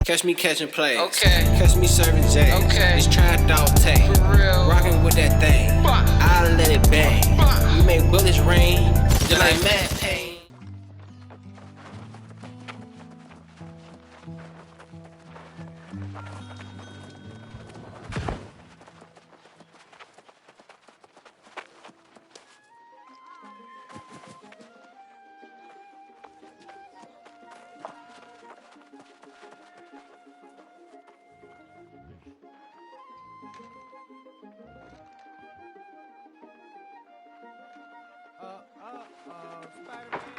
Catch me catching plays. Okay. Catch me serving J's. Okay. This trap dog tank. For real. Rockin' with that thing. I let it bang. We make bullets rain. Just like Matt Payne. Spider-Man.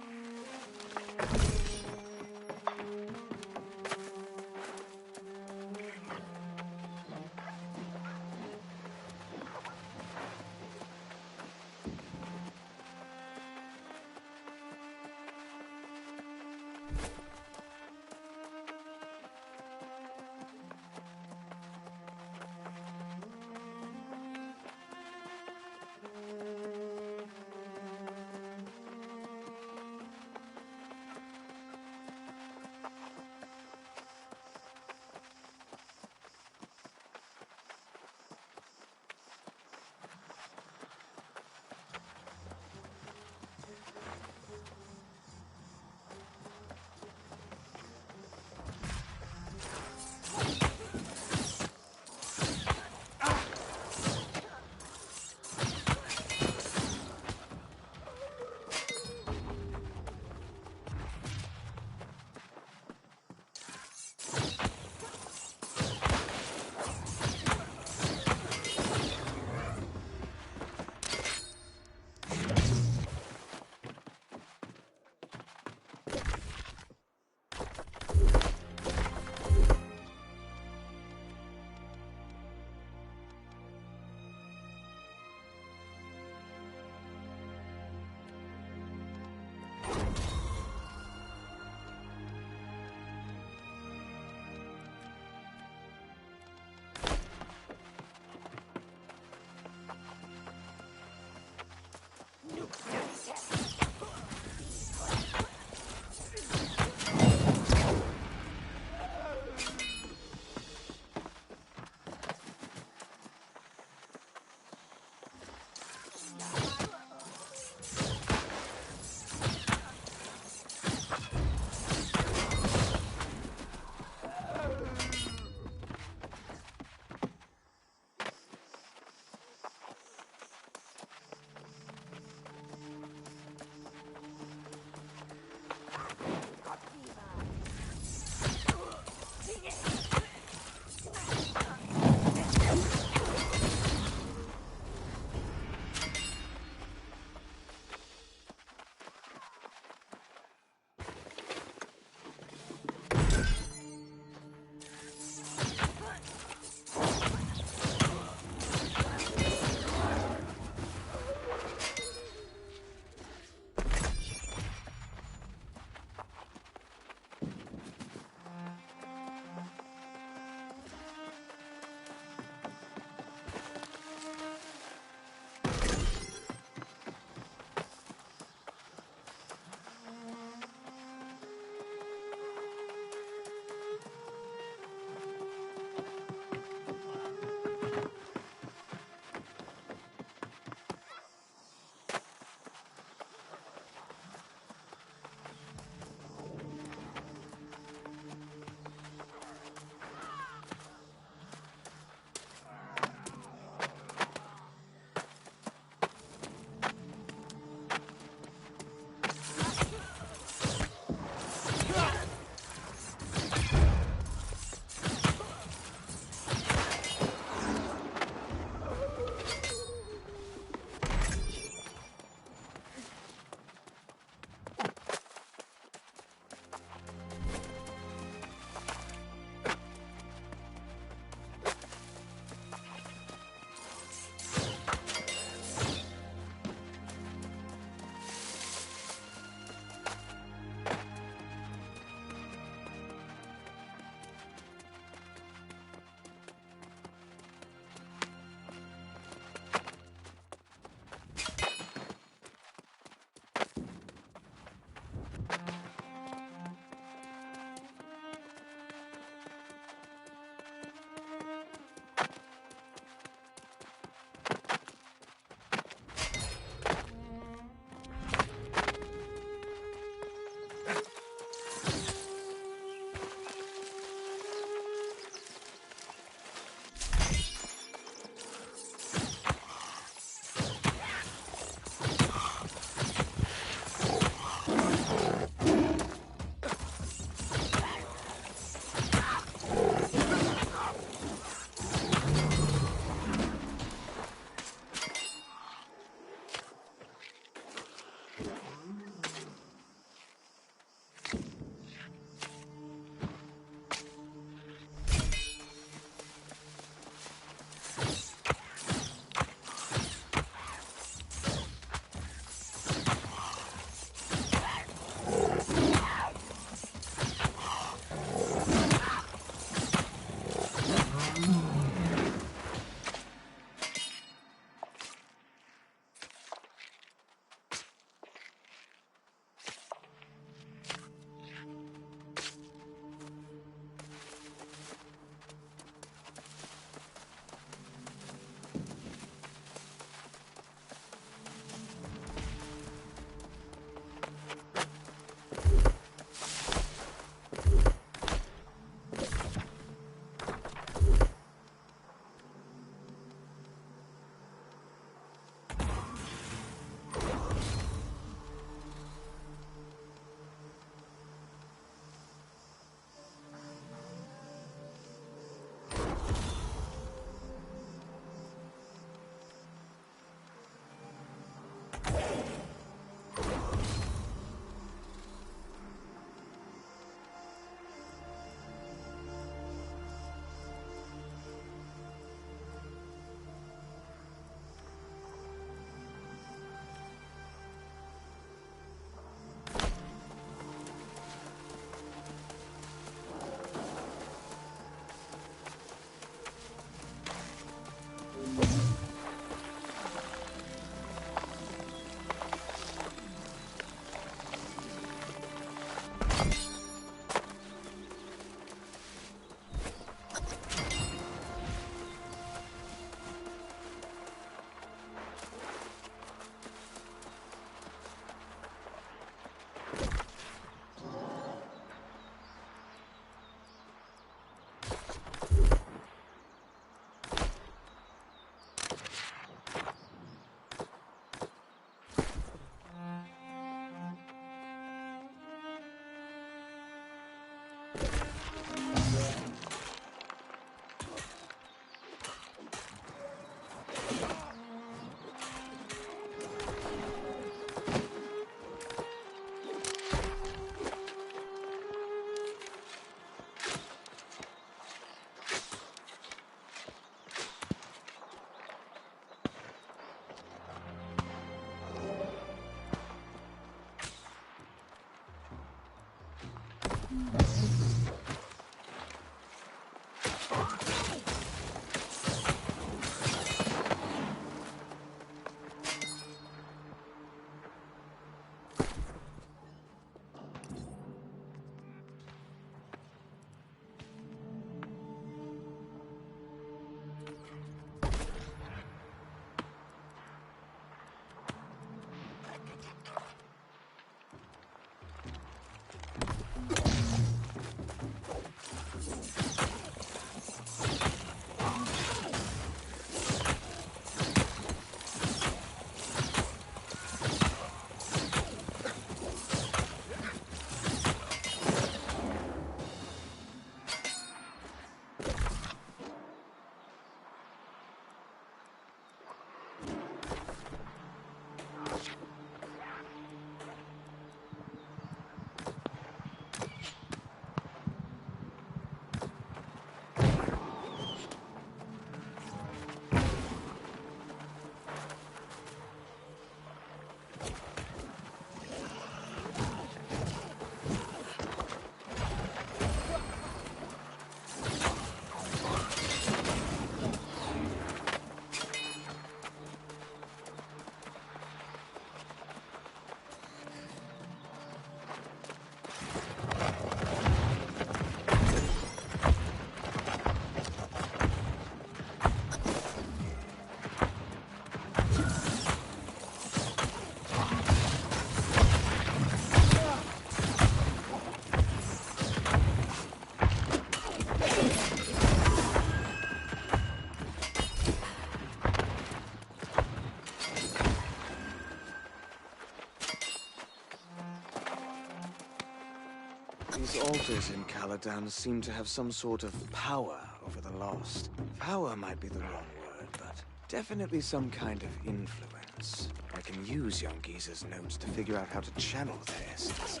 These altars in Caladan seem to have some sort of power over the lost. Power might be the wrong word, but definitely some kind of influence. I can use young Geezer's notes to figure out how to channel their essence.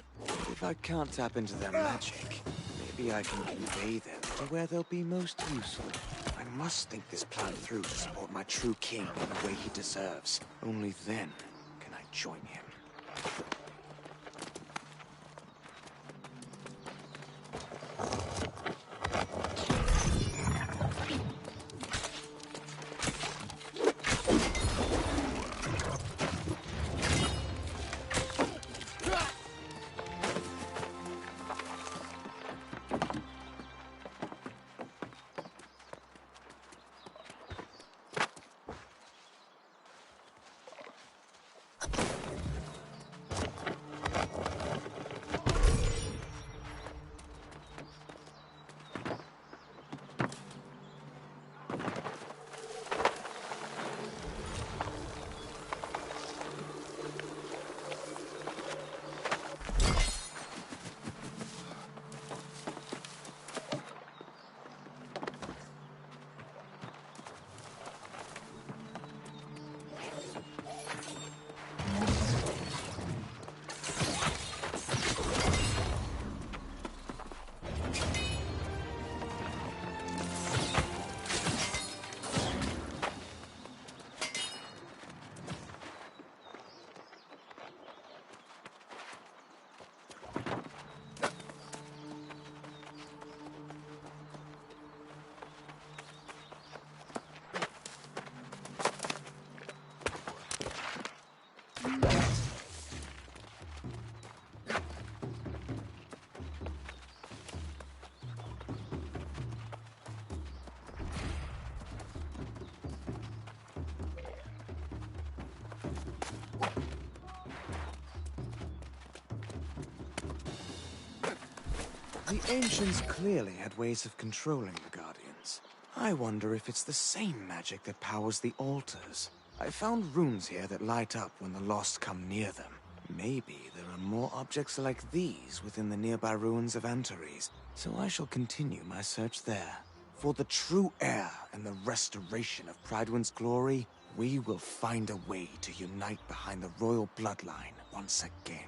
If I can't tap into their magic, maybe I can convey them to where they'll be most useful. I must think this plan through to support my true king in the way he deserves. Only then can I join him. The Ancients clearly had ways of controlling the Guardians. I wonder if it's the same magic that powers the altars. I found runes here that light up when the lost come near them. Maybe there are more objects like these within the nearby ruins of Antares, so I shall continue my search there. For the true heir and the restoration of Pridewind's glory, we will find a way to unite behind the royal bloodline once again.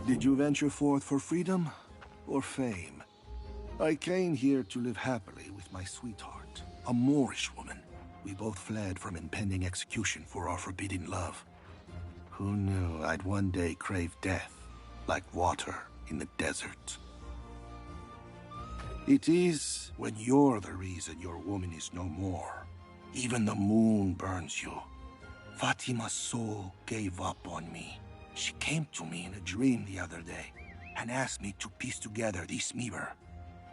Did you venture forth for freedom or fame? I came here to live happily with my sweetheart, a Moorish woman. We both fled from impending execution for our forbidden love. Who knew I'd one day crave death, like water in the desert? It is when you're the reason your woman is no more. Even the moon burns you. Fatima's soul gave up on me. She came to me in a dream the other day and asked me to piece together this mirror.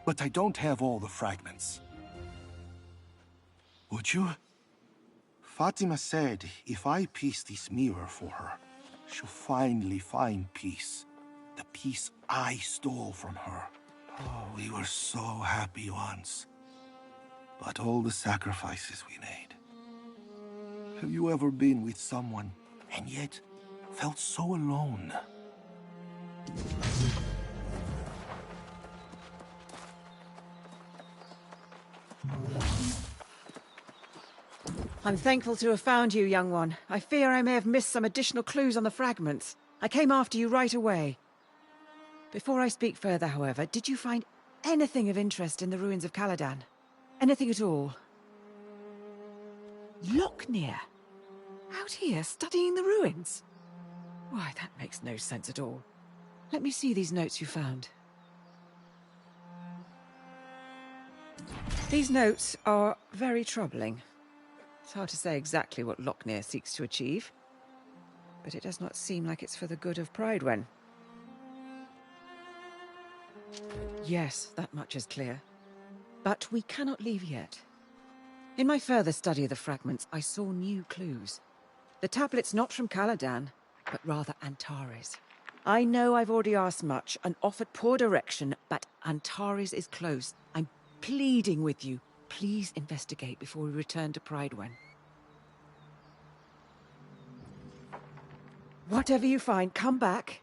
But I don't have all the fragments. Would you? Fatima said if I piece this mirror for her, she'll finally find peace. The peace I stole from her. Oh, we were so happy once. But all the sacrifices we made. Have you ever been with someone and yet felt so alone? I'm thankful to have found you, young one. I fear I may have missed some additional clues on the fragments. I came after you right away. Before I speak further, however, did you find anything of interest in the ruins of Caladan? Anything at all? Locknear? Out here, studying the ruins? Why, that makes no sense at all. Let me see these notes you found. These notes are very troubling. It's hard to say exactly what Locknear seeks to achieve, but it does not seem like it's for the good of Pridewen. Yes, that much is clear. But we cannot leave yet. In my further study of the fragments, I saw new clues. The tablet's not from Caladan, but rather Antares. I know I've already asked much and offered poor direction, but Antares is close. I'm pleading with you. Please investigate before we return to Pridewen. Whatever you find, come back,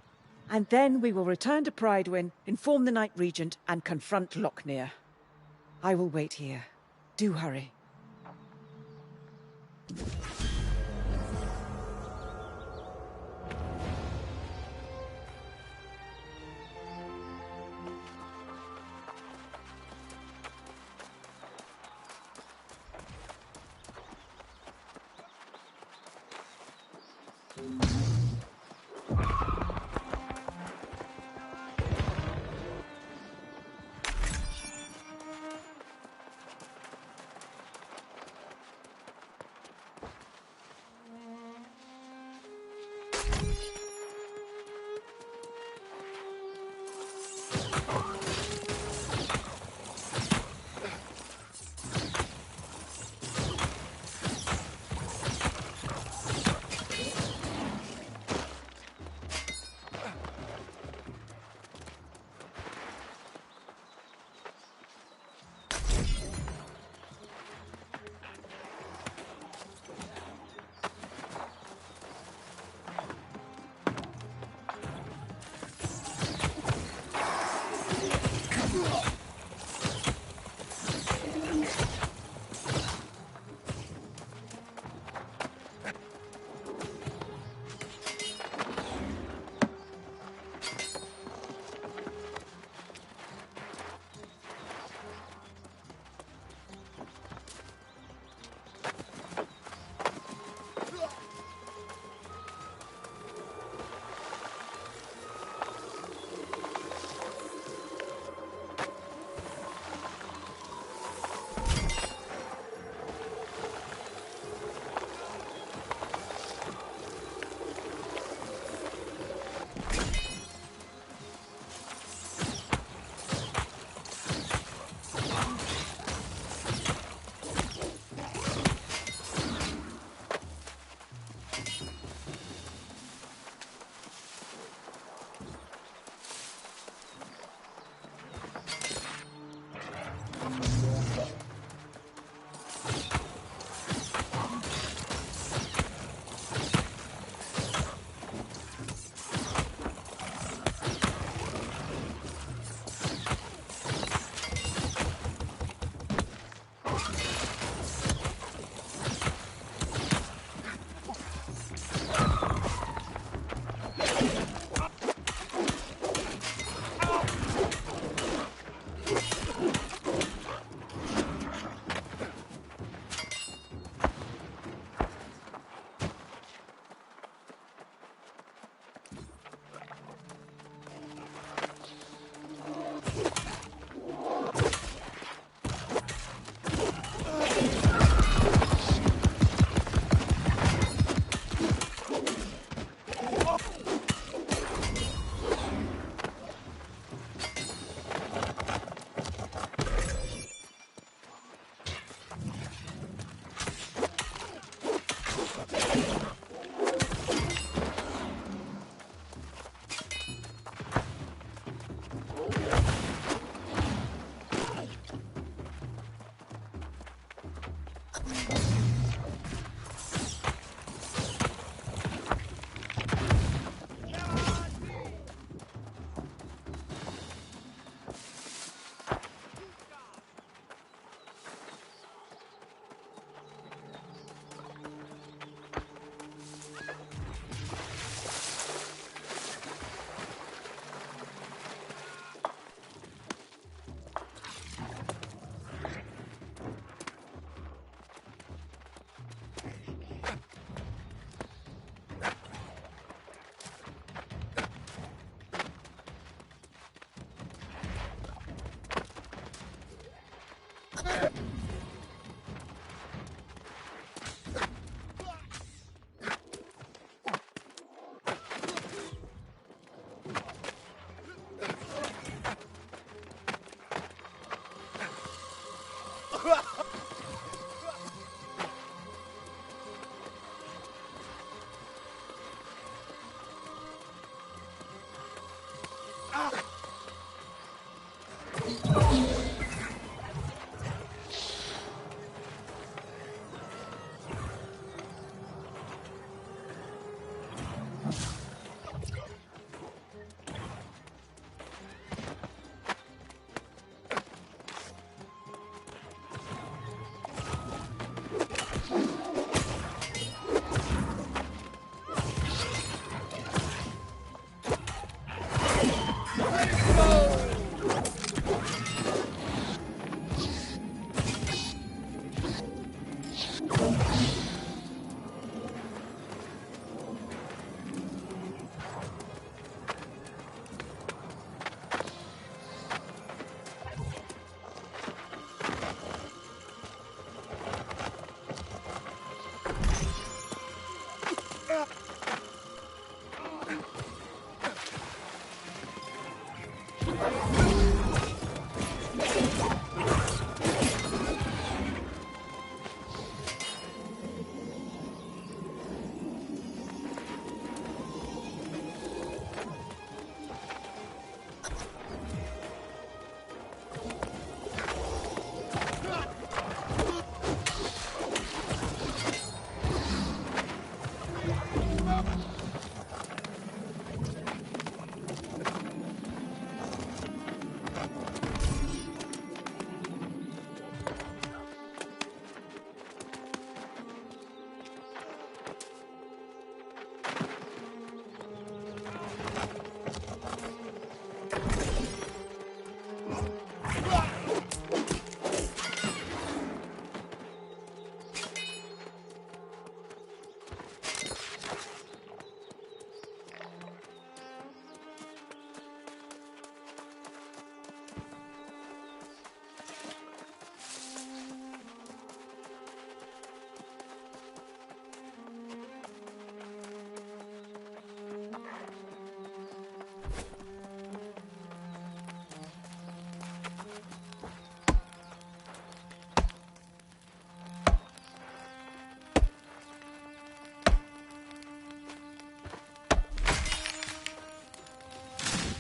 and then we will return to Pridewen, inform the Night Regent, and confront Locknear. I will wait here. Do hurry.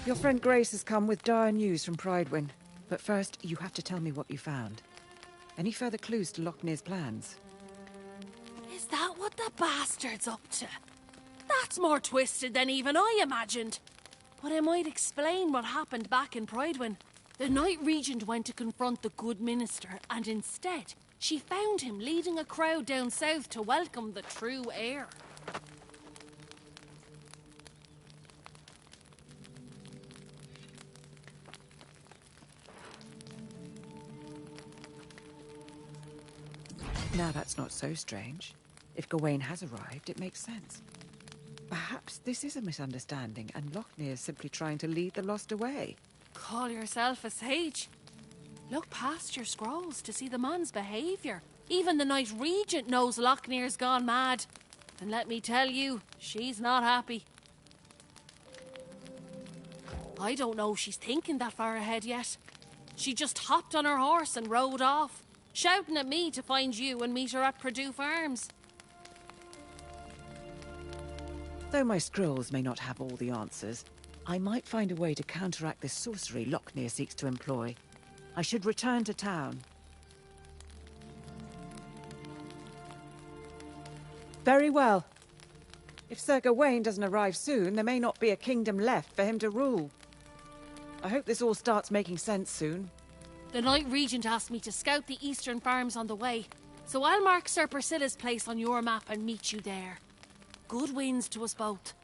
Your friend Grace has come with dire news from Pridewin. But first, you have to tell me what you found. Any further clues to Lochner's plans? Is that what the bastard's up to? That's more twisted than even I imagined. But it might explain what happened back in Pridewin. The Knight Regent went to confront the good minister, and instead, she found him leading a crowd down south to welcome the true heir. Now that's not so strange. If Gawain has arrived, it makes sense. Perhaps this is a misunderstanding, and Lochner is simply trying to lead the lost away. Call yourself a sage? Look past your scrolls to see the man's behaviour. Even the Knight Regent knows Lochner's gone mad. And let me tell you, she's not happy. I don't know if she's thinking that far ahead yet. She just hopped on her horse and rode off, shouting at me to find you and meet her at Purdue Farms. Though my scrolls may not have all the answers, I might find a way to counteract the sorcery Lochner seeks to employ. I should return to town. Very well. If Sir Gawain doesn't arrive soon, there may not be a kingdom left for him to rule. I hope this all starts making sense soon. The Knight Regent asked me to scout the eastern farms on the way, so I'll mark Sir Priscilla's place on your map and meet you there. Good winds to us both.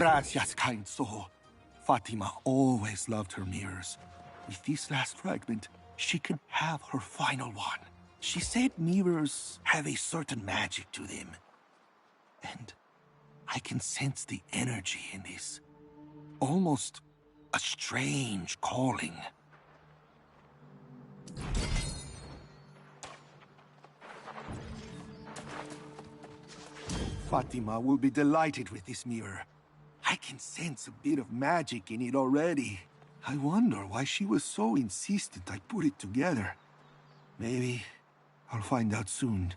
Gracias, kind soul. Fatima always loved her mirrors. With this last fragment, she can have her final one. She said mirrors have a certain magic to them. And I can sense the energy in this. Almost a strange calling. Fatima will be delighted with this mirror. I can sense a bit of magic in it already. I wonder why she was so insistent I put it together. Maybe I'll find out soon.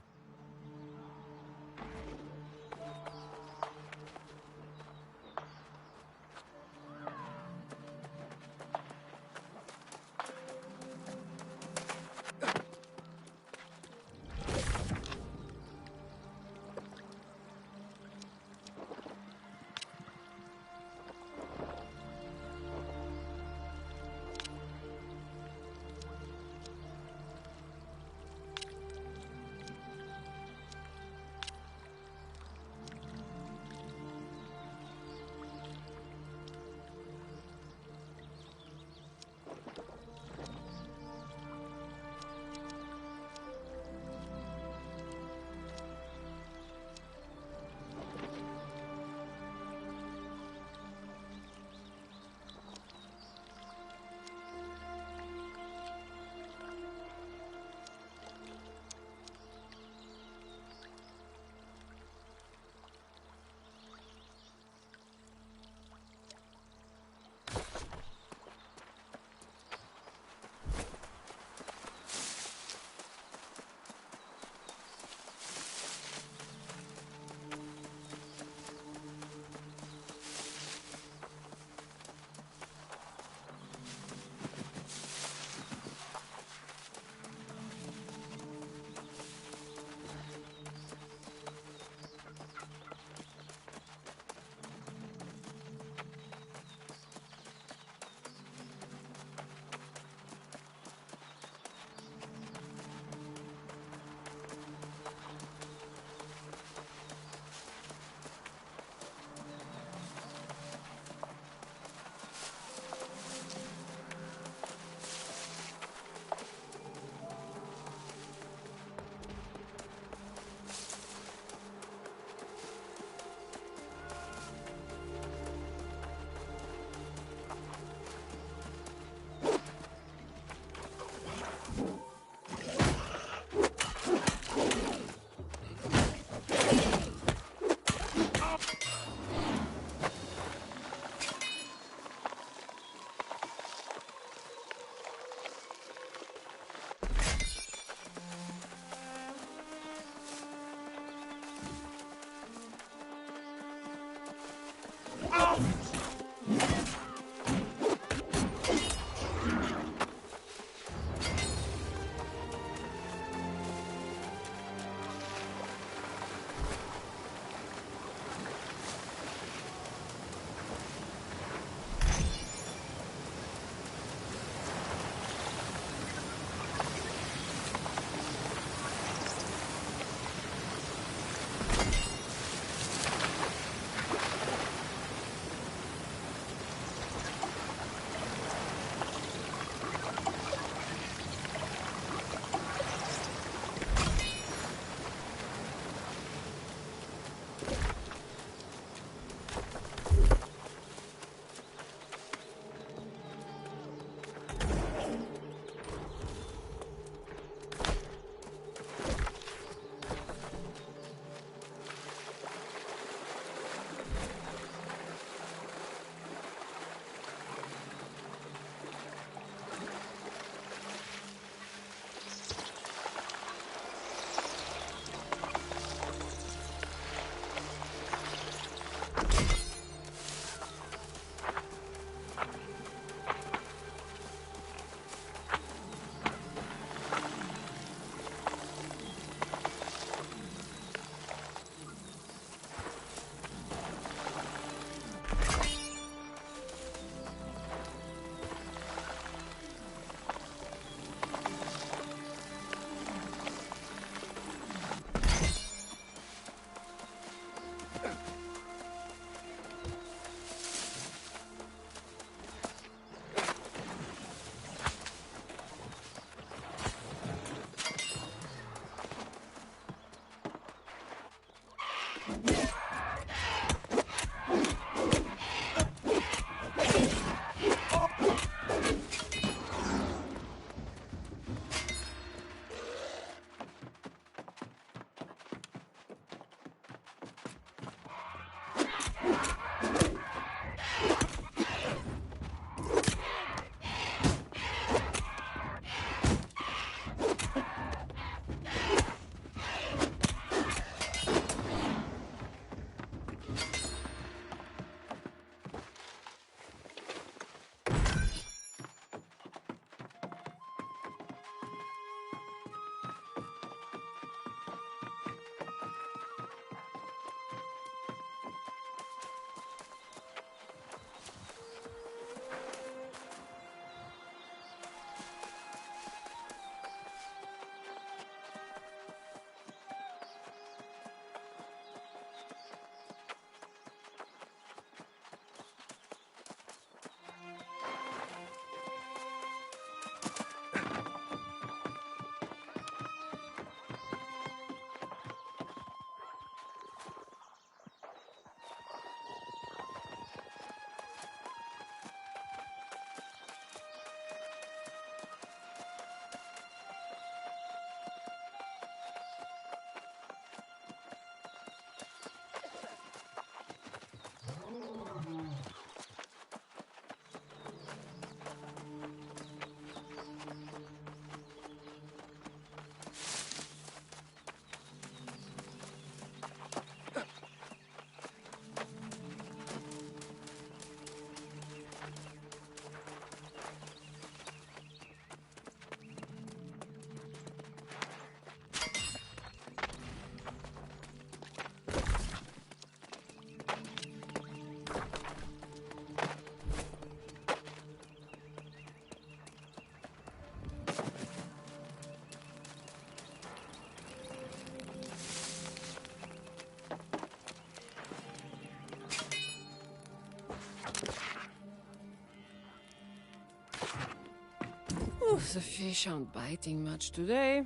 Oh, the fish aren't biting much today.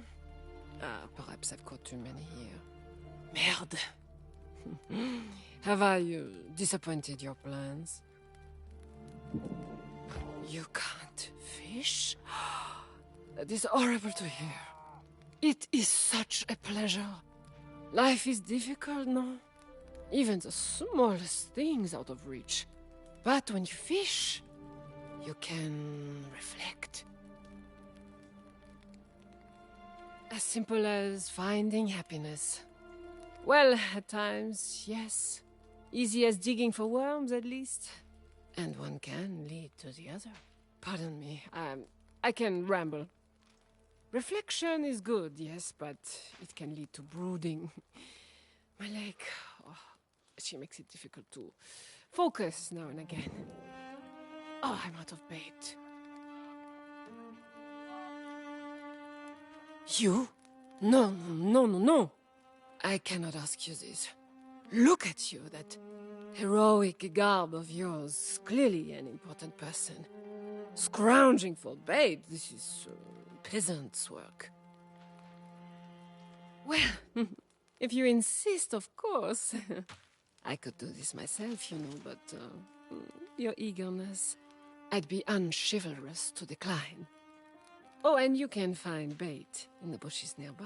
Perhaps I've caught too many here. Merde. Have I disappointed your plans? You can't fish? That is horrible to hear. It is such a pleasure. Life is difficult, no? Even the smallest things out of reach. But when you fish, you can reflect. As simple as finding happiness. Well, at times, yes. Easy as digging for worms, at least. And one can lead to the other. Pardon me, I can ramble. Reflection is good, yes, but it can lead to brooding. My leg, she makes it difficult to focus now and again. Oh, I'm out of bait. You? No, no, no, no. I cannot ask you this. Look at you, that heroic garb of yours. Clearly an important person. Scrounging for bait. This is peasant's work. Well, if you insist, of course. I could do this myself, you know, but your eagerness. I'd be unchivalrous to decline. Oh, and you can find bait in the bushes nearby.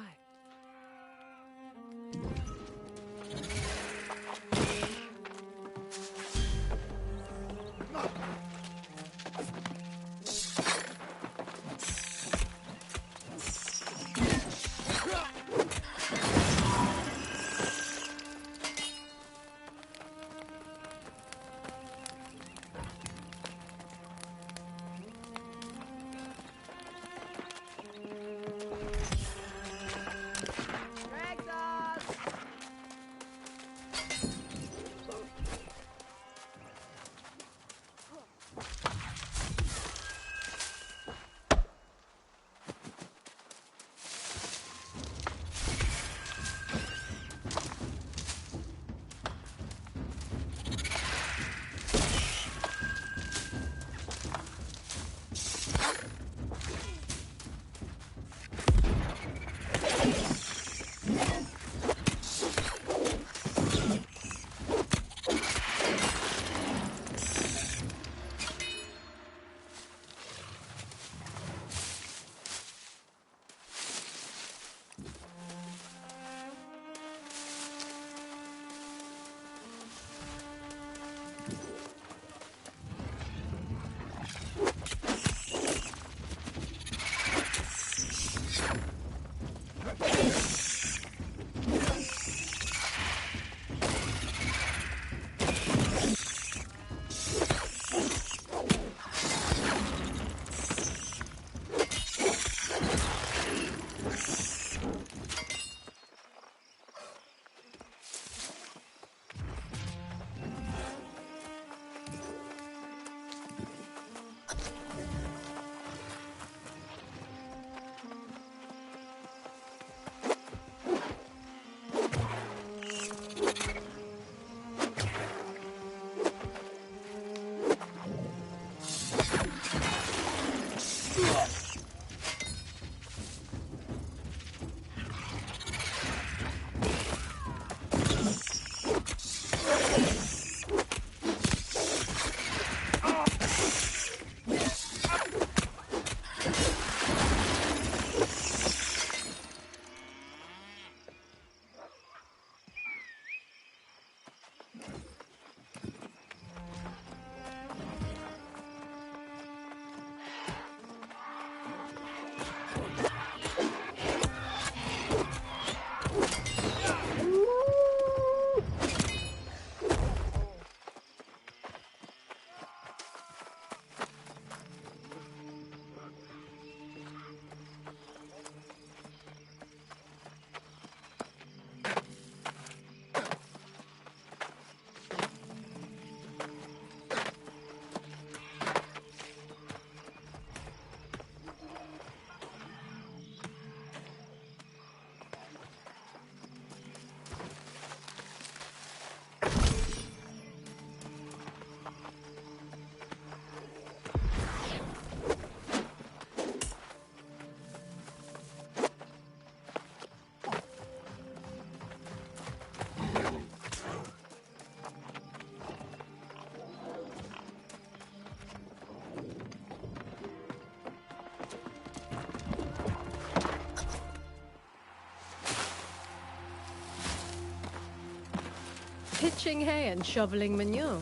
pitching hay and shoveling manure.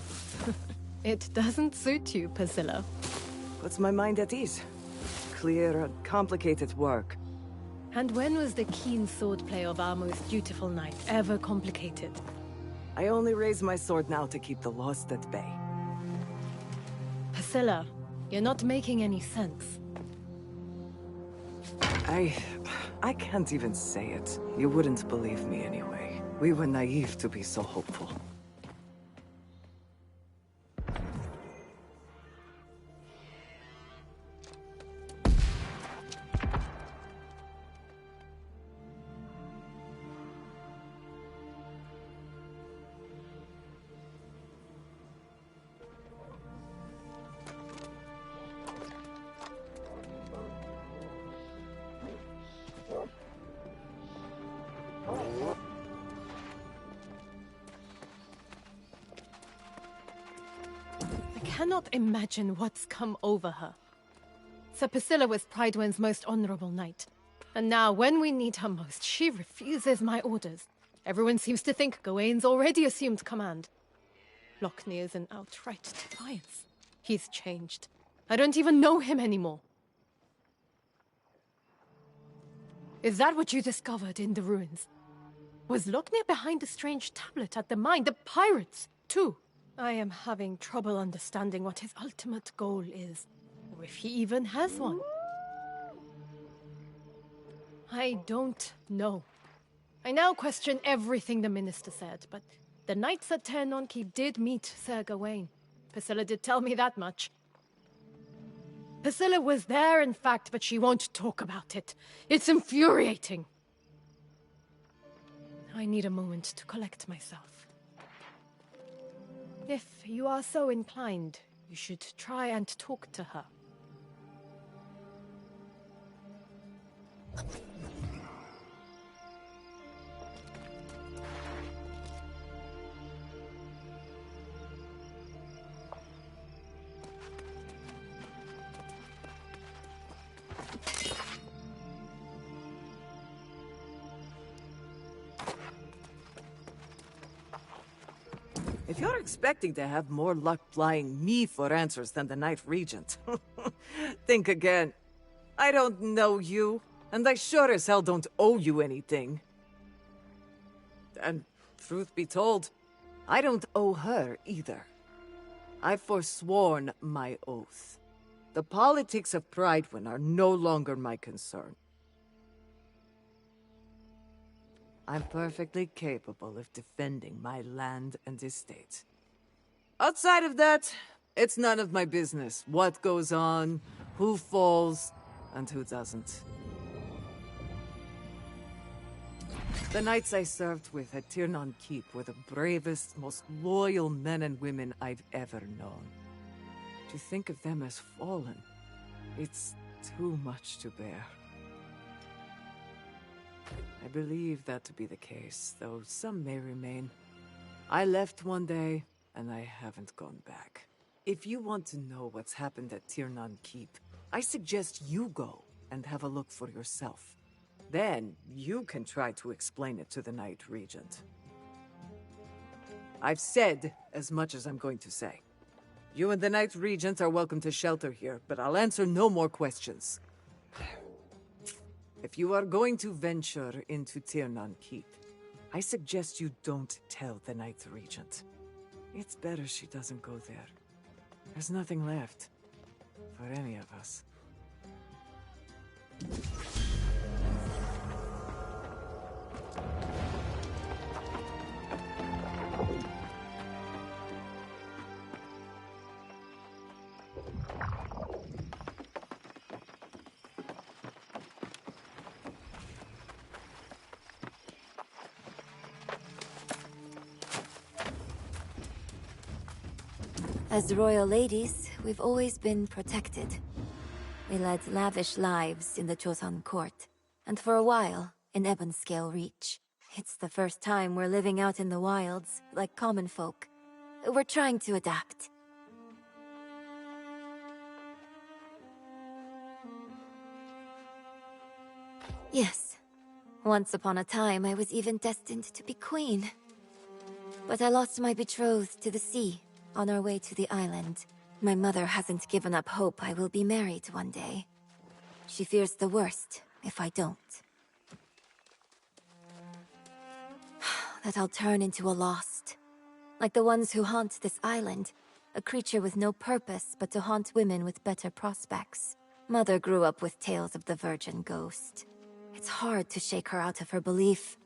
It doesn't suit you, Priscilla. Puts my mind at ease. Clear, complicated work. And when was the keen swordplay of our most dutiful knight ever complicated? I only raise my sword now to keep the lost at bay. Priscilla, you're not making any sense. I can't even say it. You wouldn't believe me anyway. We were naive to be so hopeful. I cannot imagine what's come over her. Sir Priscilla was Prydwen's most honorable knight. And now, when we need her most, she refuses my orders. Everyone seems to think Gawain's already assumed command. Lockney is an outright defiance. He's changed. I don't even know him anymore. Is that what you discovered in the ruins? Was Lockney behind the strange tablet at the mine? The pirates, too? I am having trouble understanding what his ultimate goal is, or if he even has one. I don't know. I now question everything the minister said, but the knights at Ternon Keep did meet Sir Gawain. Priscilla did tell me that much. Priscilla was there, in fact, but she won't talk about it. It's infuriating. I need a moment to collect myself. If you are so inclined, you should try and talk to her. If you're expecting to have more luck plying me for answers than the Knight Regent, think again. I don't know you, and I sure as hell don't owe you anything. And truth be told, I don't owe her either. I've forsworn my oath. The politics of Prydwen are no longer my concern. I'm perfectly capable of defending my land and estate. Outside of that, it's none of my business what goes on, who falls, and who doesn't. The knights I served with at Tirnan Keep were the bravest, most loyal men and women I've ever known. To think of them as fallen, it's too much to bear. I believe that to be the case, though some may remain. I left one day, and I haven't gone back. If you want to know what's happened at Tirnan Keep, I suggest you go and have a look for yourself. Then, you can try to explain it to the Knight Regent. I've said as much as I'm going to say. You and the Knight Regent are welcome to shelter here, but I'll answer no more questions. If you are going to venture into Tirnan Keep, I suggest you don't tell the Knight Regent. It's better she doesn't go there. There's nothing left for any of us. As royal ladies, we've always been protected. We led lavish lives in the Joseon court, and for a while, in Ebonscale Reach. It's the first time we're living out in the wilds, like common folk. We're trying to adapt. Yes. Once upon a time, I was even destined to be queen. But I lost my betrothed to the sea on our way to the island. My mother hasn't given up hope I will be married one day. She fears the worst if I don't. That I'll turn into a lost. Like the ones who haunt this island. A creature with no purpose but to haunt women with better prospects. Mother grew up with tales of the virgin ghost. It's hard to shake her out of her belief.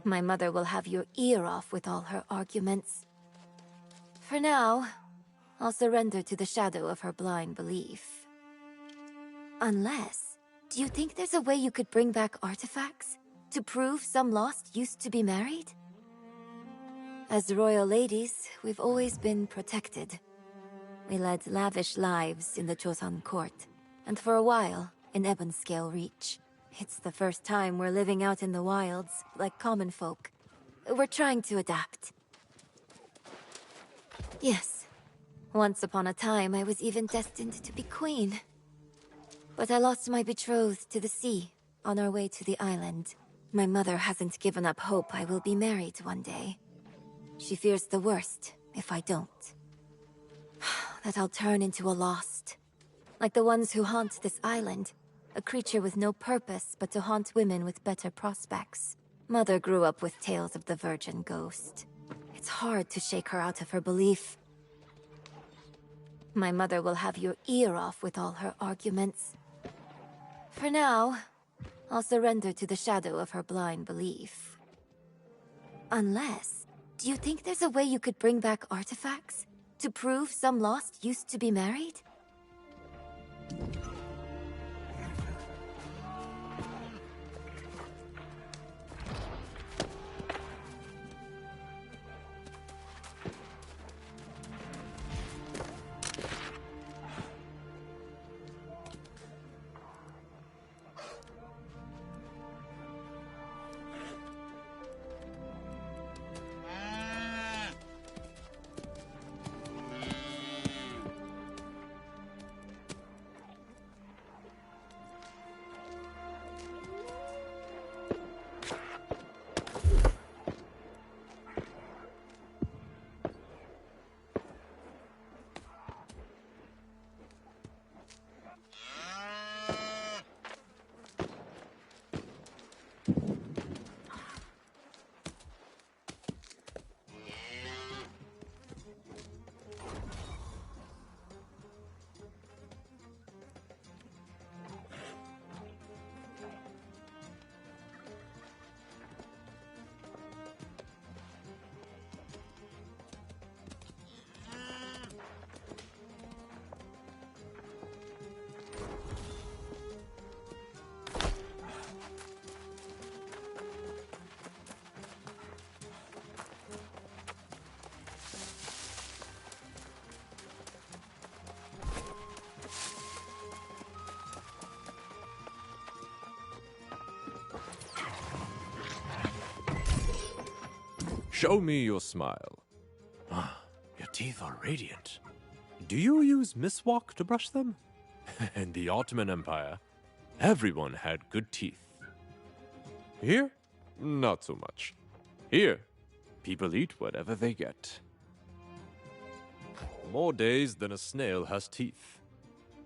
My mother will have your ear off with all her arguments. For now, I'll surrender to the shadow of her blind belief. Unless, do you think there's a way you could bring back artifacts? To prove some lost used to be married? As royal ladies, we've always been protected. We led lavish lives in the Joseon court, and for a while, in Ebonscale Reach. It's the first time we're living out in the wilds, like common folk. We're trying to adapt. Yes. Once upon a time, I was even destined to be queen. But I lost my betrothed to the sea on our way to the island. My mother hasn't given up hope I will be married one day. She fears the worst if I don't. That I'll turn into a lost. Like the ones who haunt this island. A creature with no purpose but to haunt women with better prospects. Mother grew up with tales of the virgin ghost. It's hard to shake her out of her belief. My mother will have your ear off with all her arguments. For now, I'll surrender to the shadow of her blind belief. Unless, do you think there's a way you could bring back artifacts? To prove some lost used to be married? Show me your smile. Your teeth are radiant. Do you use miswak to brush them? In the Ottoman Empire, everyone had good teeth. Here, not so much. Here, people eat whatever they get. More days than a snail has teeth.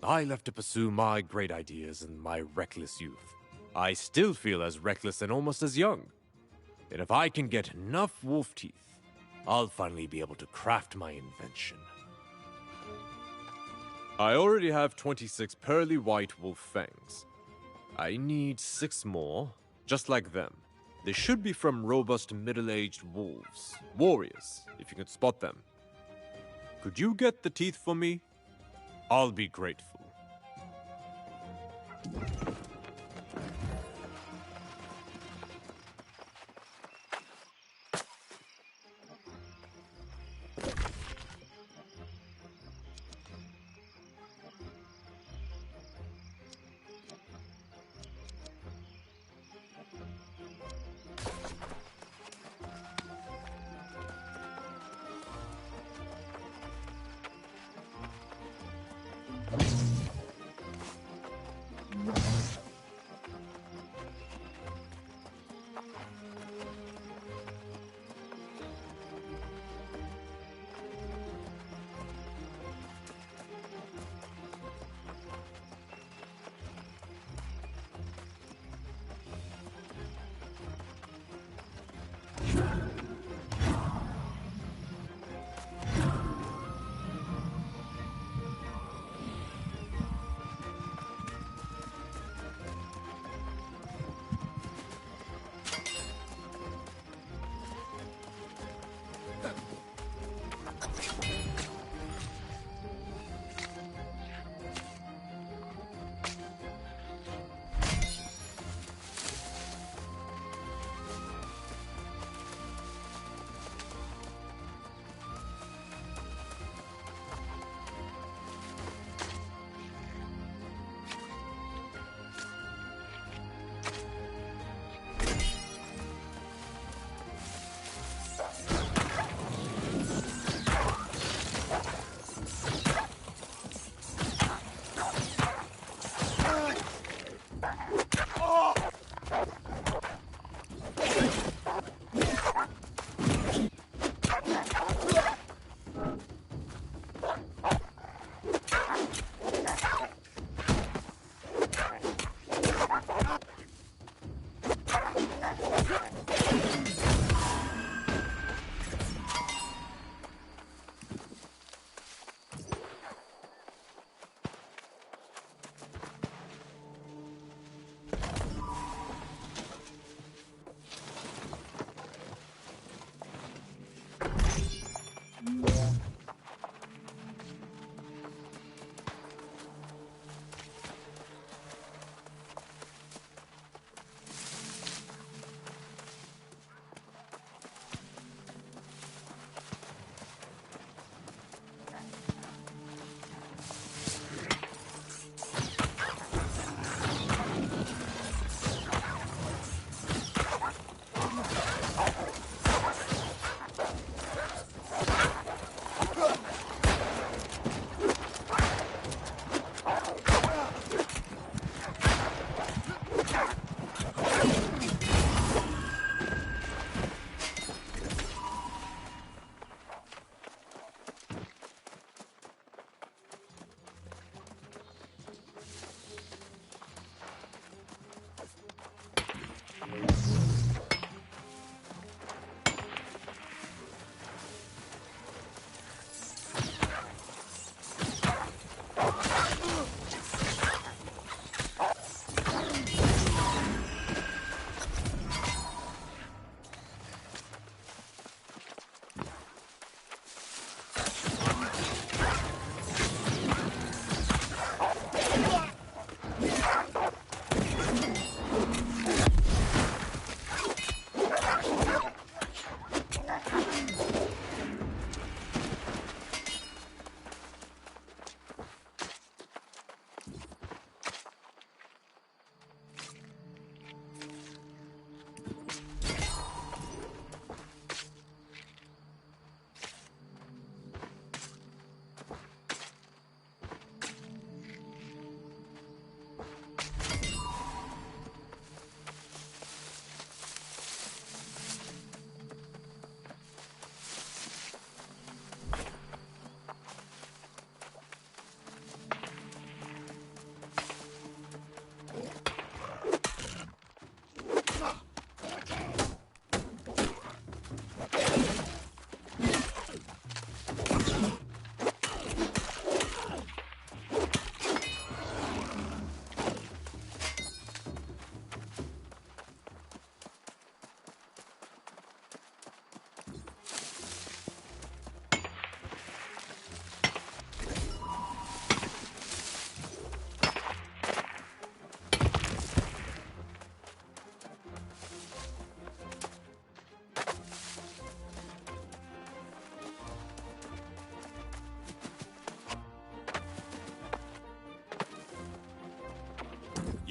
I left to pursue my great ideas in my reckless youth. I still feel as reckless and almost as young. And if I can get enough wolf teeth, I'll finally be able to craft my invention. I already have 26 pearly white wolf fangs. I need 6 more, just like them. They should be from robust middle-aged wolves. Warriors, if you can spot them. Could you get the teeth for me? I'll be grateful.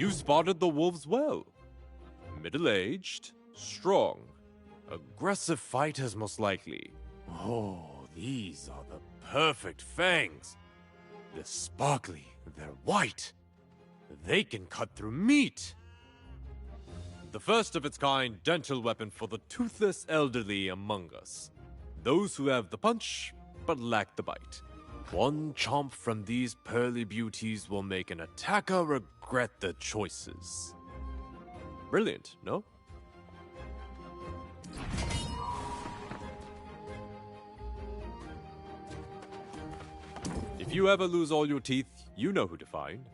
You spotted the wolves well. Middle-aged, strong, aggressive fighters most likely. Oh, these are the perfect fangs. They're sparkly, they're white. They can cut through meat. The first of its kind dental weapon for the toothless elderly among us. Those who have the punch, but lack the bite. One chomp from these pearly beauties will make an attacker regret their choices. Brilliant, no? If you ever lose all your teeth, you know who to find.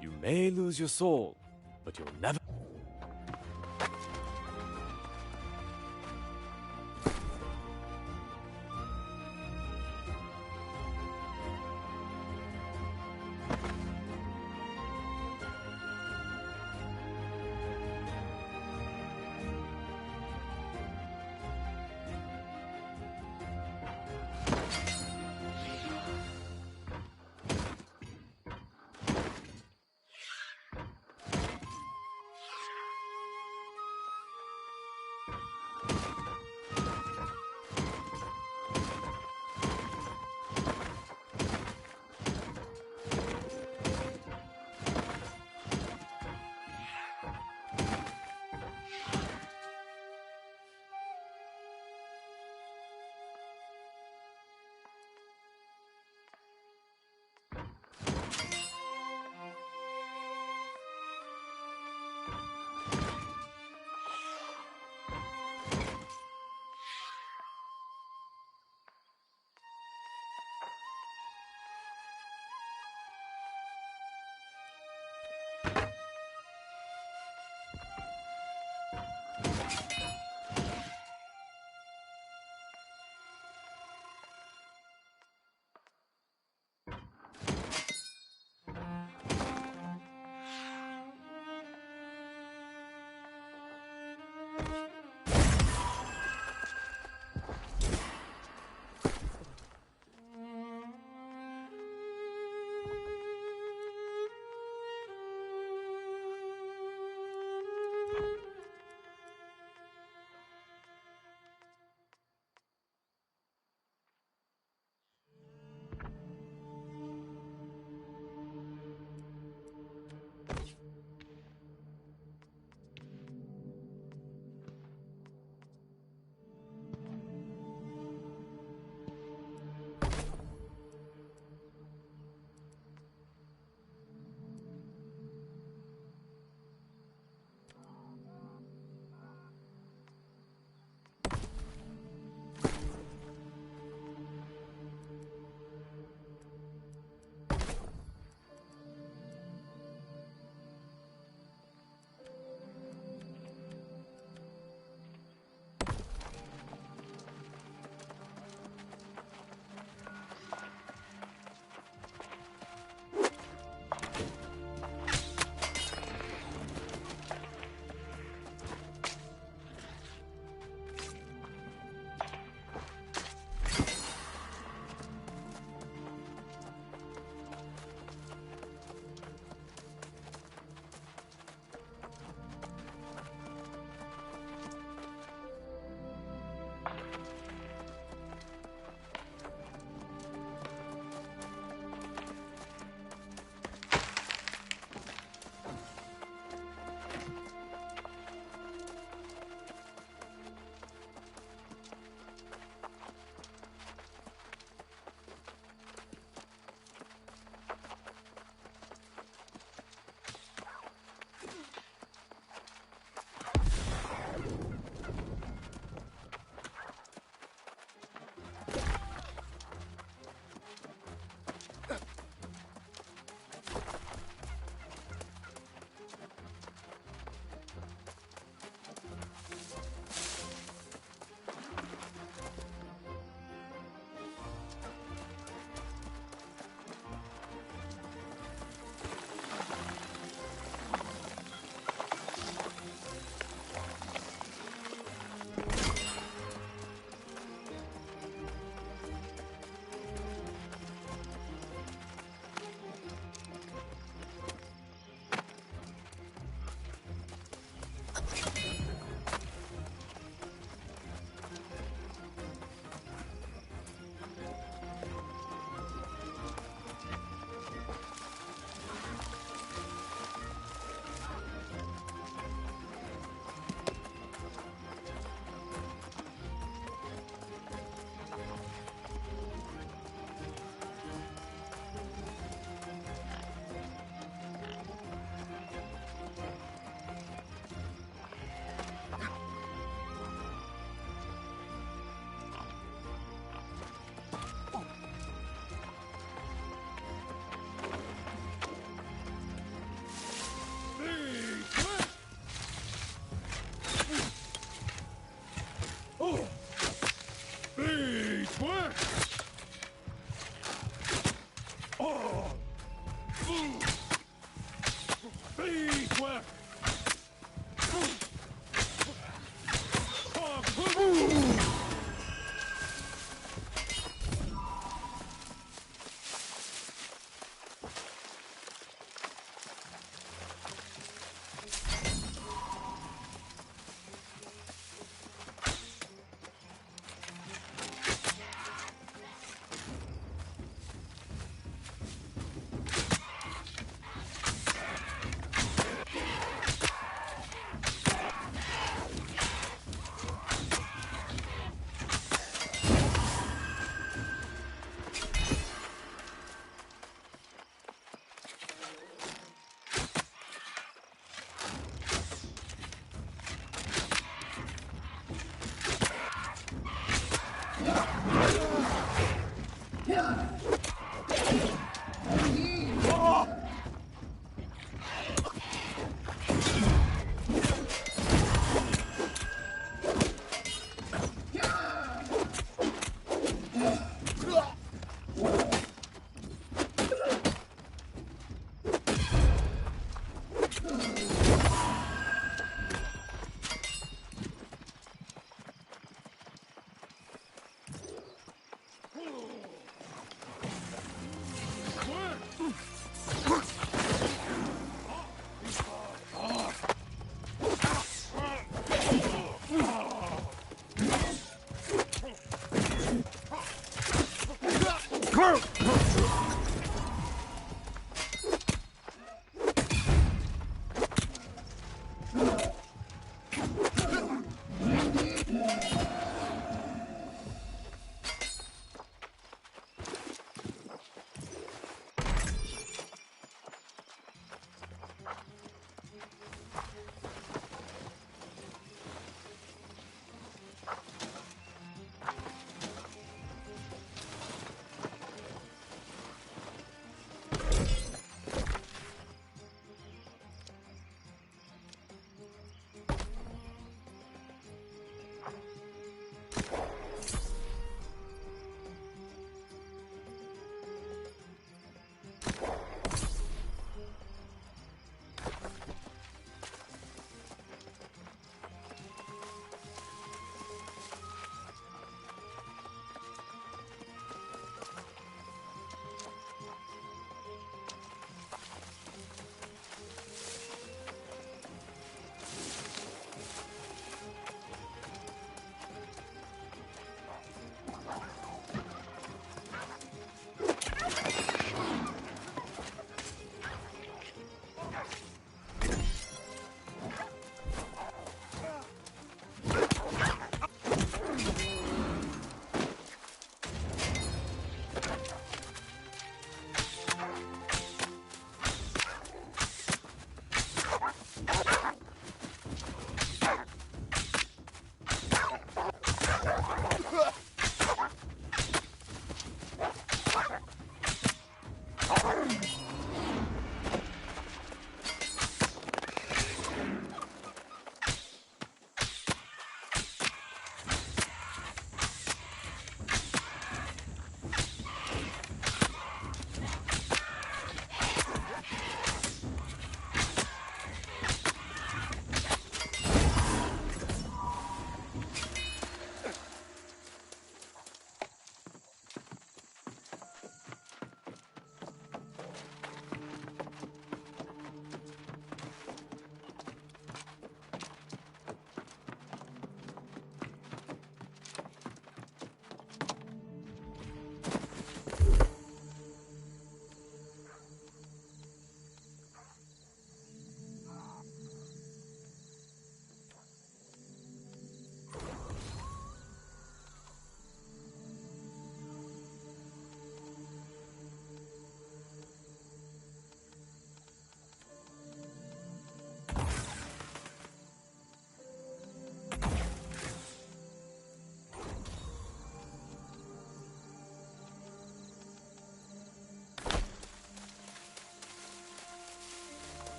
You may lose your soul, but you'll never...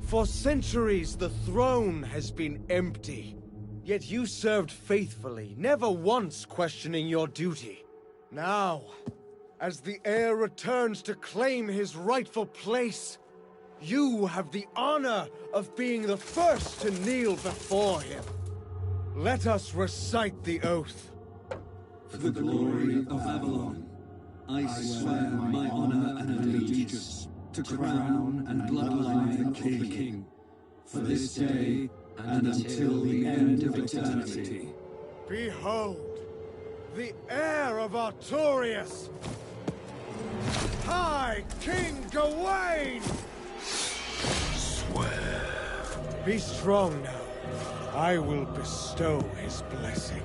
For centuries, the throne has been empty. Yet you served faithfully, never once questioning your duty. Now, as the heir returns to claim his rightful place, you have the honor of being the first to kneel before him. Let us recite the oath. For the glory of Avalon, I swear my honor and allegiance to crown and bloodline the king, for this day and until the end of eternity. Behold, the heir of Artorias! High King Gawain! Swear. Be strong now. I will bestow his blessing.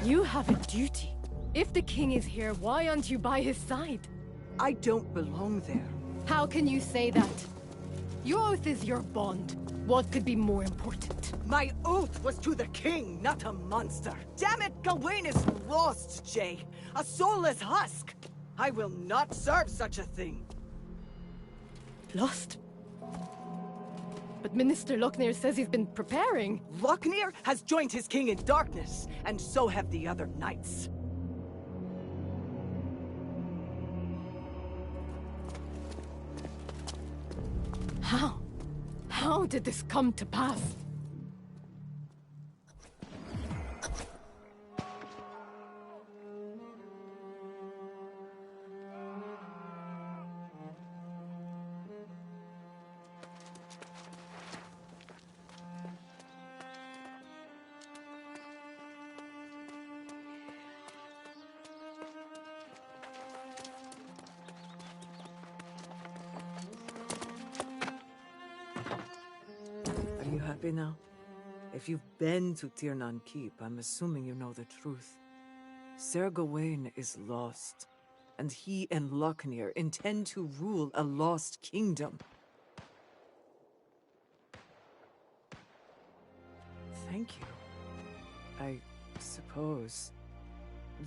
You have a duty. If the king is here, why aren't you by his side? I don't belong there. How can you say that? Your oath is your bond. What could be more important? My oath was to the king, not a monster. Damn it, Gawain is lost, Jay. A soulless husk. I will not serve such a thing. Lost? But Minister Lochner says he's been preparing. Lochner has joined his king in darkness, and so have the other knights. How? How did this come to pass? Are you happy now? If you've been to Tiernan Keep, I'm assuming you know the truth. Sir Gawain is lost, and he and Lochner intend to rule a lost kingdom. Thank you. I suppose.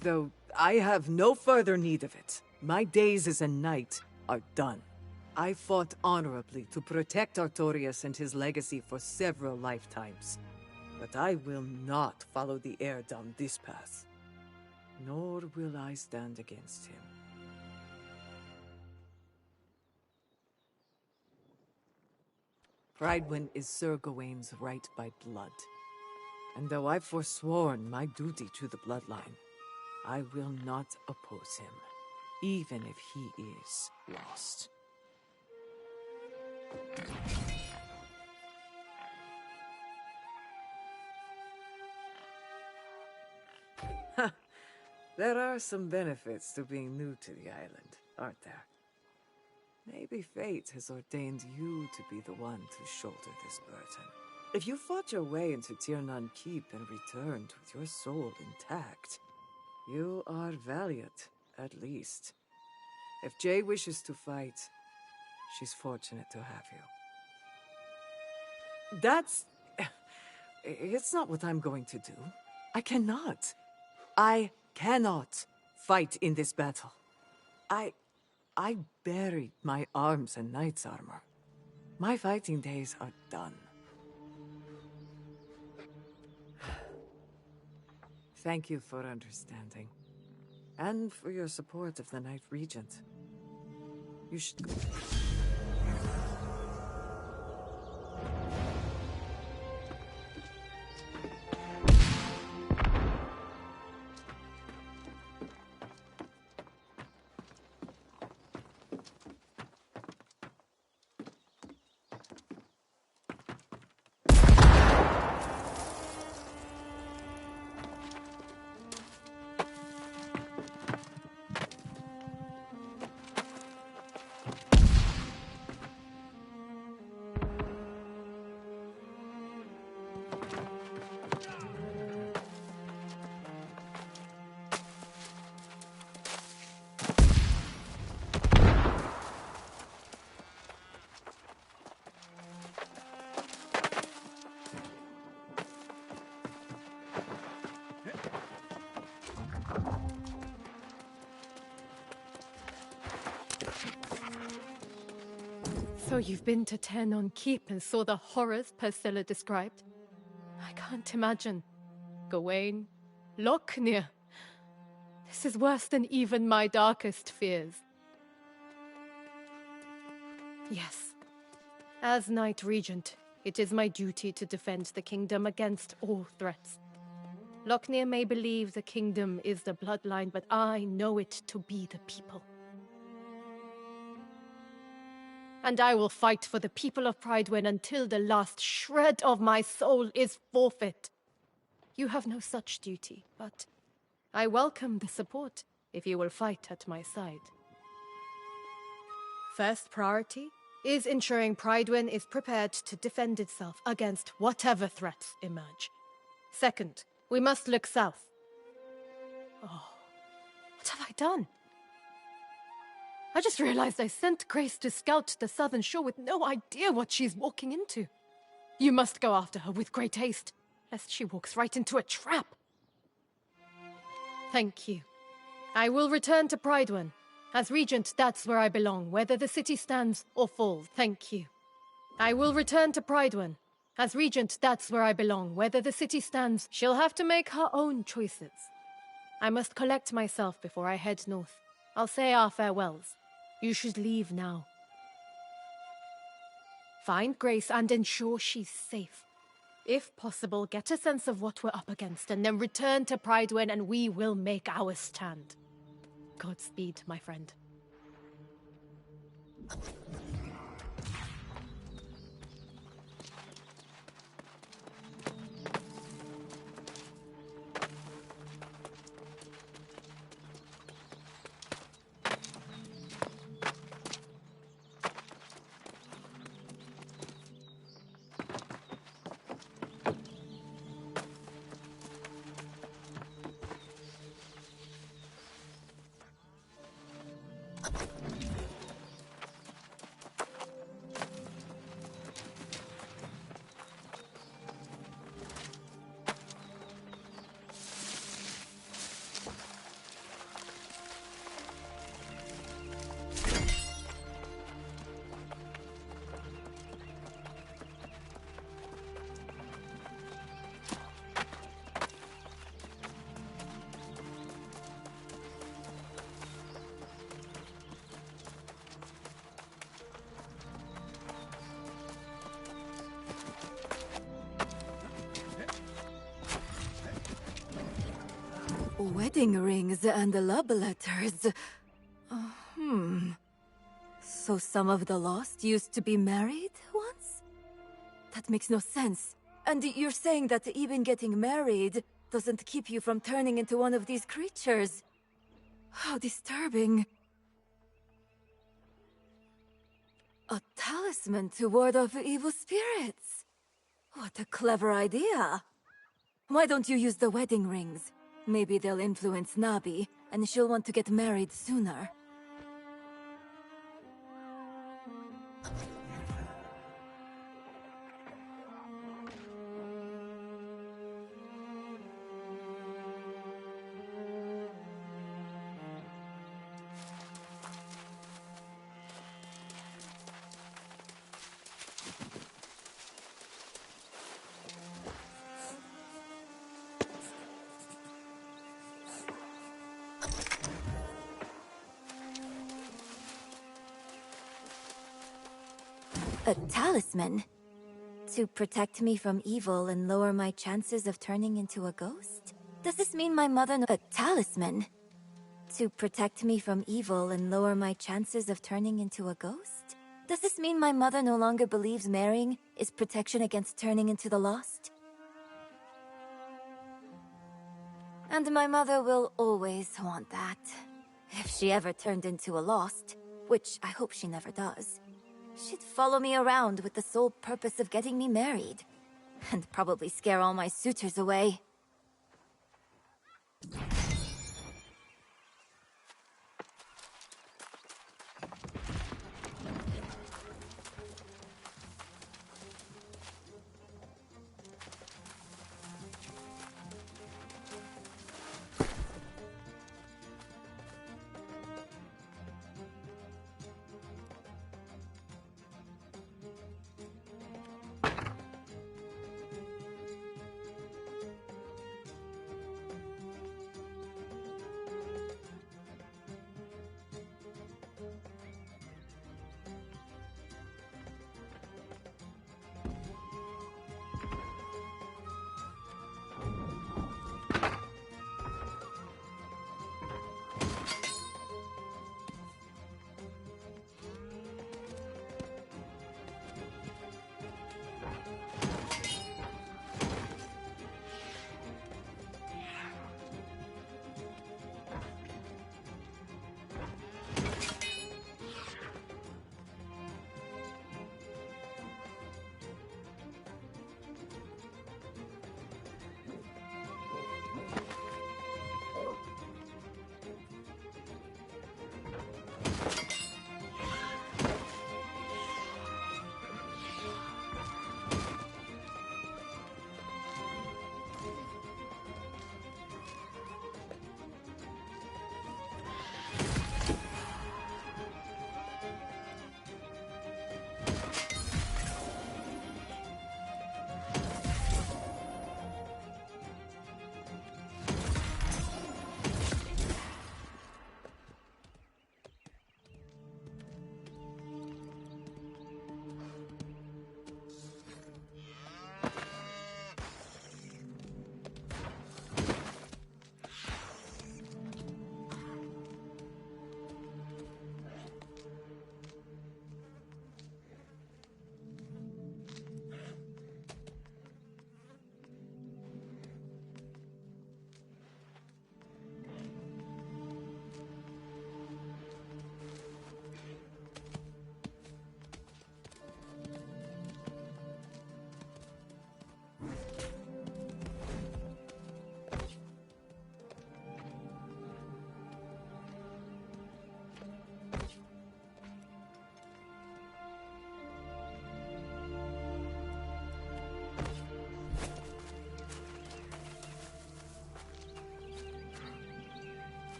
Though I have no further need of it. My days as a knight are done. I fought honorably to protect Artorias and his legacy for several lifetimes. But I will not follow the heir down this path. Nor will I stand against him. Prydwen is Sir Gawain's right by blood. And though I've forsworn my duty to the bloodline, I will not oppose him, even if he is lost. There are some benefits to being new to the island, aren't there? Maybe fate has ordained you to be the one to shoulder this burden. If you fought your way into Tiernan Keep and returned with your soul intact, you are valiant, at least. If Jay wishes to fight, she's fortunate to have you. That's... It's not what I'm going to do. I cannot. I cannot fight in this battle. I buried my arms and knight's armor. My fighting days are done. Thank you for understanding. And for your support of the Knight Regent. You should go. So you've been to Tiernan Keep and saw the horrors Priscilla described? I can't imagine. Gawain, Lochner. This is worse than even my darkest fears. Yes. As Knight Regent, it is my duty to defend the kingdom against all threats. Lochner may believe the kingdom is the bloodline, but I know it to be the people. And I will fight for the people of Prydwen until the last shred of my soul is forfeit. You have no such duty, but I welcome the support if you will fight at my side. First priority is ensuring Prydwen is prepared to defend itself against whatever threats emerge. Second, we must look south. What have I done? I just realized I sent Grace to scout the southern shore with no idea what she's walking into. You must go after her with great haste, lest she walks right into a trap. Thank you. I will return to Pridewin. As regent, that's where I belong, whether the city stands or falls. Thank you. I will return to Pridewin. As regent, that's where I belong, whether the city stands. She'll have to make her own choices. I must collect myself before I head north. I'll say our farewells. You should leave now. Find Grace and ensure she's safe. If possible, get a sense of what we're up against, and then return to Pridewin and we will make our stand. Godspeed, my friend. Wedding rings and love letters. So some of the lost used to be married once? That makes no sense. And you're saying that even getting married doesn't keep you from turning into one of these creatures. How disturbing. A talisman to ward off evil spirits. What a clever idea. Why don't you use the wedding rings? Maybe they'll influence Nabi, and she'll want to get married sooner. A talisman? To protect me from evil and lower my chances of turning into a ghost? Does this mean my mother A talisman? To protect me from evil and lower my chances of turning into a ghost? Does this mean my mother no longer believes marrying is protection against turning into the lost? And my mother will always want that. If she ever turned into a lost, which I hope she never does. She'd follow me around with the sole purpose of getting me married. And probably scare all my suitors away.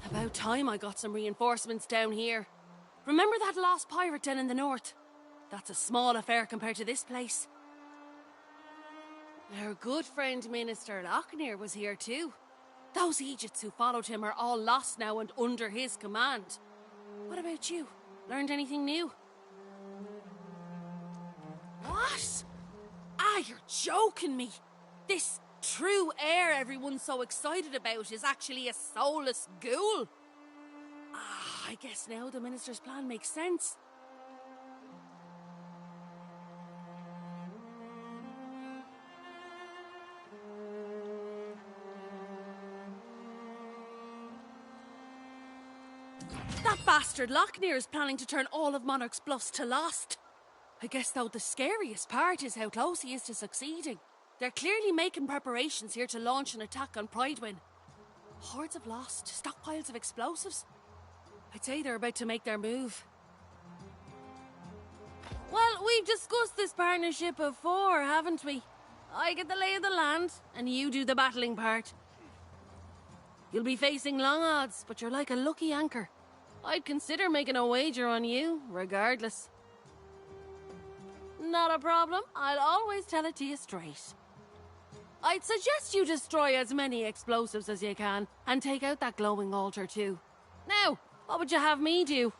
About time I got some reinforcements down here. Remember that lost pirate den in the north? That's a small affair compared to this place. Our good friend Minister Lochner was here too. Those Egypts who followed him are all lost now and under his command. What about you? Learned anything new? What? Ah, you're joking me. This true heir everyone's so excited about is actually a soulless ghoul. Ah, I guess now the minister's plan makes sense. That bastard Lochner is planning to turn all of Monarch's bluffs to lost. I guess though the scariest part is how close he is to succeeding. They're clearly making preparations here to launch an attack on Pridewin. Hordes of lost, stockpiles of explosives. I'd say they're about to make their move. Well, we've discussed this partnership before, haven't we? I get the lay of the land, and you do the battling part. You'll be facing long odds, but you're like a lucky anchor. I'd consider making a wager on you, regardless. Not a problem. I'll always tell it to you straight. I'd suggest you destroy as many explosives as you can, and take out that glowing altar too. Now, what would you have me do?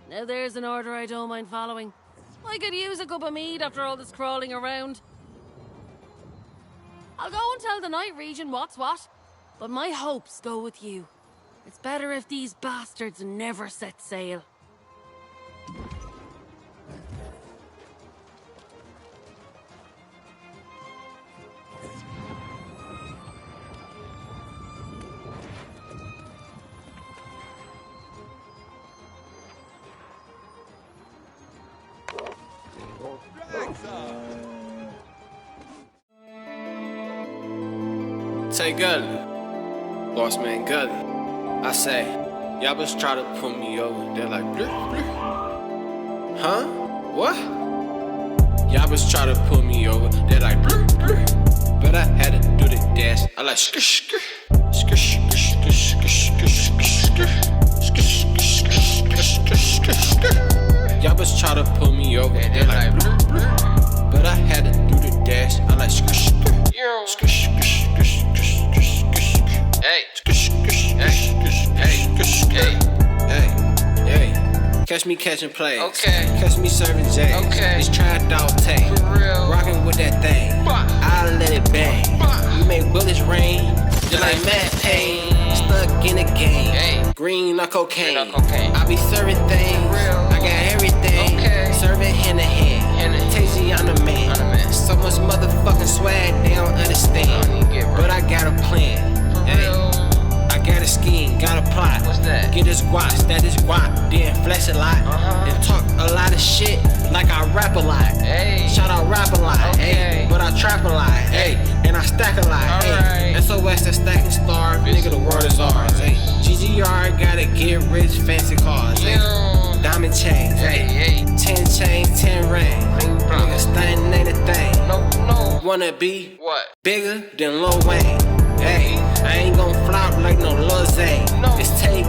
Now there's an order I don't mind following. I could use a cup of mead after all this crawling around. I'll go and tell the Night Region what's what, but my hopes go with you. It's better if these bastards never set sail. Say Gully, boss man Gully. I say, y'all just try to put me over. They're like, bleh, bleh. Huh? What? Y'all just try to put me over. They're like, bleh, bleh. But I had to do the dash. I like skish, skish, skish, skish, skish, skish, skish, skish, skish, skish, skish, skish, skish. Y'all just try to put me over. They're like, bleh, bleh. But I had to do the dash. I like skish, skish, skish, skish. Hey, hey, catch me catching plays. Okay. Catch me serving J's. Okay. It's trapped out tank. For real. Rocking with that thing. I let it bang. We make bullets rain. Just like Matt Payne. Stuck in the game. Hey. Green or cocaine. I be serving things. I got everything. Okay. Serving hand to hand. Tasty on the man. So much motherfucking swag they don't understand. But I got a plan. Hey, I got a scheme, got a plot. What's that? Get this guap, stat this guap, then flex a lot. And talk a lot of shit like I rap a lot. Hey. Shout out rap a lot, okay. Hey. But I trap a lot, hey. And I stack a lot, hey. Right. SOS the stacking star, nigga the world is ours, hey. GGR gotta get rich, fancy cars, hey. Diamond chains, hey. 10 chains, 10 rings. Nigga stunning ain't a thing. No. Wanna be what? Bigger than Lil Wayne. Hey, I ain't gon' flop like no Lil Zane. No. It's take